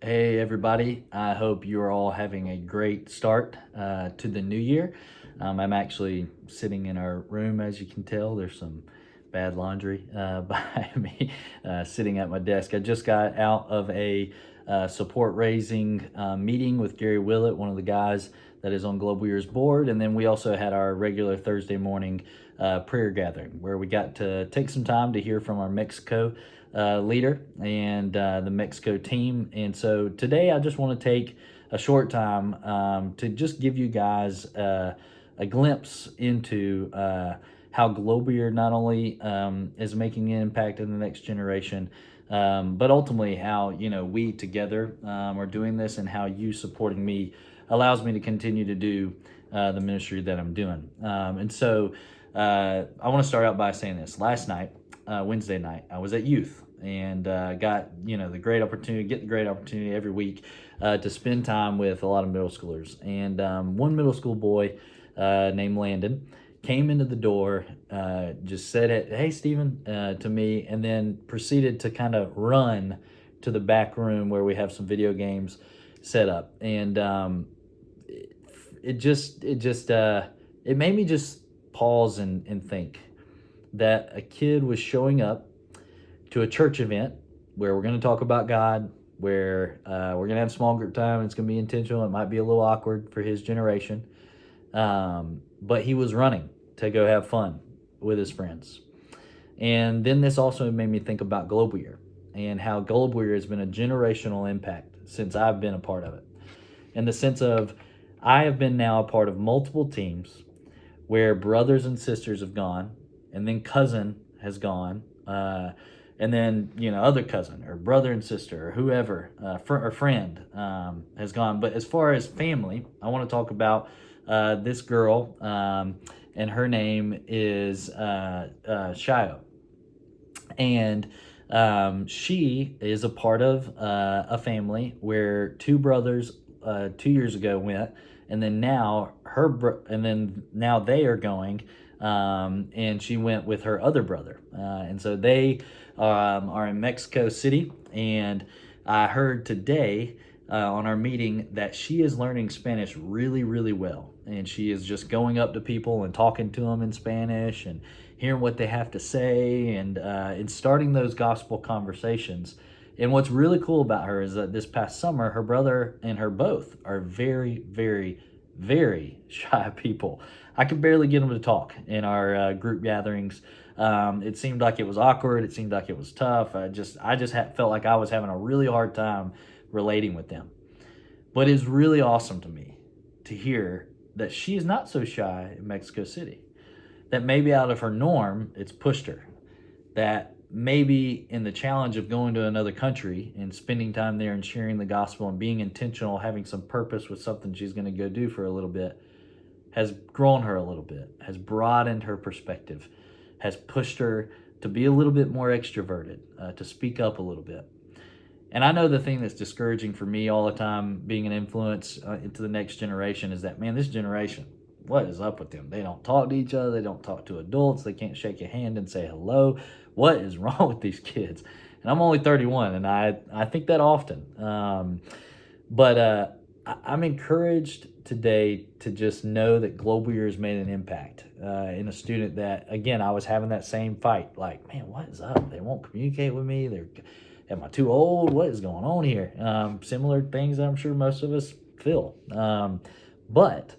Hey, everybody. I hope you're all having a great start to the new year. I'm actually sitting in our room, as you can tell. There's some bad laundry behind me, sitting at my desk. I just got out of a support raising meeting with Gary Willett, one of the guys that is on Global Year's board. And then we also had our regular Thursday morning prayer gathering where we got to take some time to hear from our Mexico leader and the Mexico team. And so today I just want to take a short time to just give you guys a glimpse into how Global Year not only is making an impact in the next generation, but ultimately how we together are doing this, and how you supporting me allows me to continue to do the ministry that I'm doing. And so I want to start out by saying this. Last night, Wednesday night, I was at youth and got the great opportunity, get the great opportunity every week to spend time with a lot of middle schoolers. And one middle school boy named Landon came into the door, just said it, "Hey, Stephen," to me, and then proceeded to kind of run to the back room where we have some video games set up. And it made me just pause and think that a kid was showing up to a church event where we're going to talk about God, where we're going to have small group time. And it's going to be intentional. It might be a little awkward for his generation. But he was running to go have fun with his friends. And then this also made me think about Global Year and how Global Year has been a generational impact since I've been a part of it. In the sense of, I have been now a part of multiple teams where brothers and sisters have gone, and then cousin has gone, and then other cousin or brother and sister or whoever or friend has gone. But as far as family, I want to talk about this girl, and her name is Shio, and she is a part of a family where two brothers 2 years ago went, and then now now they are going, and she went with her other brother, and so they are in Mexico City. And I heard today on our meeting that she is learning Spanish really, really well, and she is just going up to people and talking to them in Spanish and hearing what they have to say, and starting those gospel conversations. And what's really cool about her is that this past summer, her brother and her both are very, very, very shy people. I could barely get them to talk in our group gatherings. It seemed like it was awkward. It seemed like it was tough. Felt like I was having a really hard time relating with them. But it's really awesome to me to hear that she is not so shy in Mexico City. That maybe out of her norm, it's pushed her. That maybe in the challenge of going to another country and spending time there and sharing the gospel and being intentional, having some purpose with something she's going to go do for a little bit, has grown her a little bit, has broadened her perspective, has pushed her to be a little bit more extroverted, to speak up a little bit. And I know the thing that's discouraging for me all the time, being an influence into the next generation, is that, man, this generation, what is up with them? They don't talk to each other. They don't talk to adults. They can't shake your hand and say hello. What is wrong with these kids? And I'm only 31, and I think that often. But I'm encouraged today to just know that Global Year has made an impact in a student that, again, I was having that same fight. Like, man, what is up? They won't communicate with me. Am I too old? What is going on here? Similar things that I'm sure most of us feel. But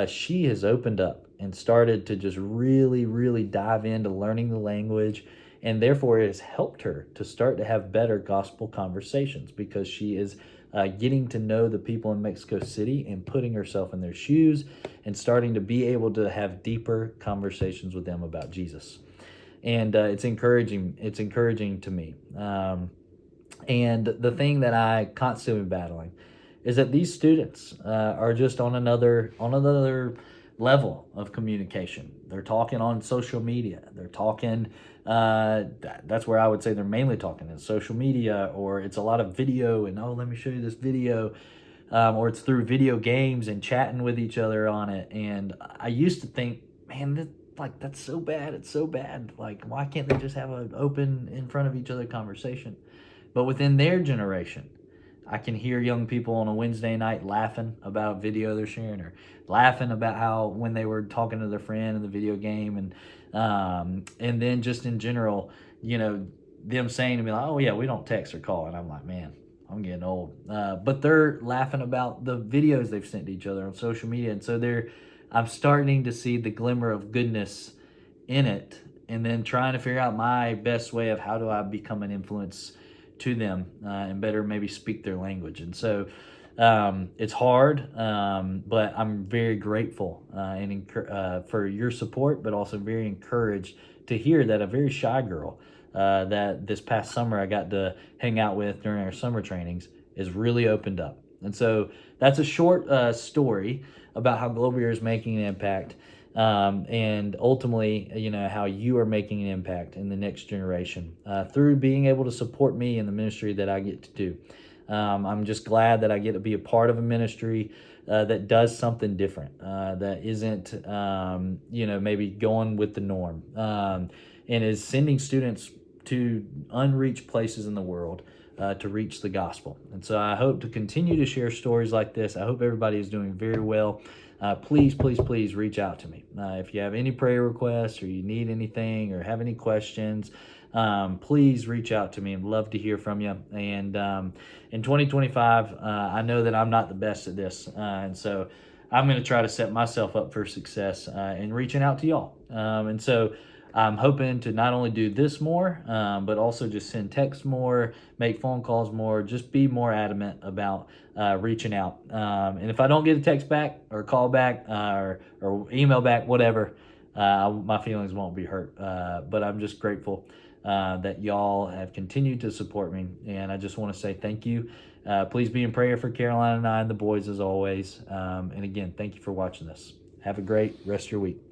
she has opened up and started to just really, really dive into learning the language. And therefore, it has helped her to start to have better gospel conversations, because she is getting to know the people in Mexico City and putting herself in their shoes and starting to be able to have deeper conversations with them about Jesus. And it's encouraging. It's encouraging to me. And the thing that I constantly battling is that these students are just on another level of communication. They're talking on social media. They're talking. That's where I would say they're mainly talking in social media, or it's a lot of video and, oh, let me show you this video, or it's through video games and chatting with each other on it. And I used to think, man, that's so bad. It's so bad. Like, why can't they just have an open, in front of each other conversation? But within their generation, I can hear young people on a Wednesday night laughing about a video they're sharing, or laughing about how when they were talking to their friend in the video game, and then just in general, them saying to me like, "Oh yeah, we don't text or call," and I'm like, man, I'm getting old. But they're laughing about the videos they've sent to each other on social media, and so I'm starting to see the glimmer of goodness in it, and then trying to figure out my best way of how do I become an influence to them, and better maybe speak their language. And so it's hard, but I'm very grateful for your support, but also very encouraged to hear that a very shy girl that this past summer I got to hang out with during our summer trainings is really opened up. And so that's a short story about how Global Year is making an impact, and ultimately, how you are making an impact in the next generation through being able to support me in the ministry that I get to do. I'm just glad that I get to be a part of a ministry that does something different, that isn't, maybe going with the norm, and is sending students to unreached places in the world to reach the gospel. And so I hope to continue to share stories like this. I hope everybody is doing very well. Please, please, please reach out to me. If you have any prayer requests, or you need anything, or have any questions, please reach out to me. I'd love to hear from you. And in 2025, I know that I'm not the best at this. And so I'm going to try to set myself up for success in reaching out to y'all. And so I'm hoping to not only do this more, but also just send texts more, make phone calls more, just be more adamant about reaching out. And if I don't get a text back or call back or email back, whatever, my feelings won't be hurt. But I'm just grateful that y'all have continued to support me. And I just want to say thank you. Please be in prayer for Caroline and I and the boys as always. And again, thank you for watching this. Have a great rest of your week.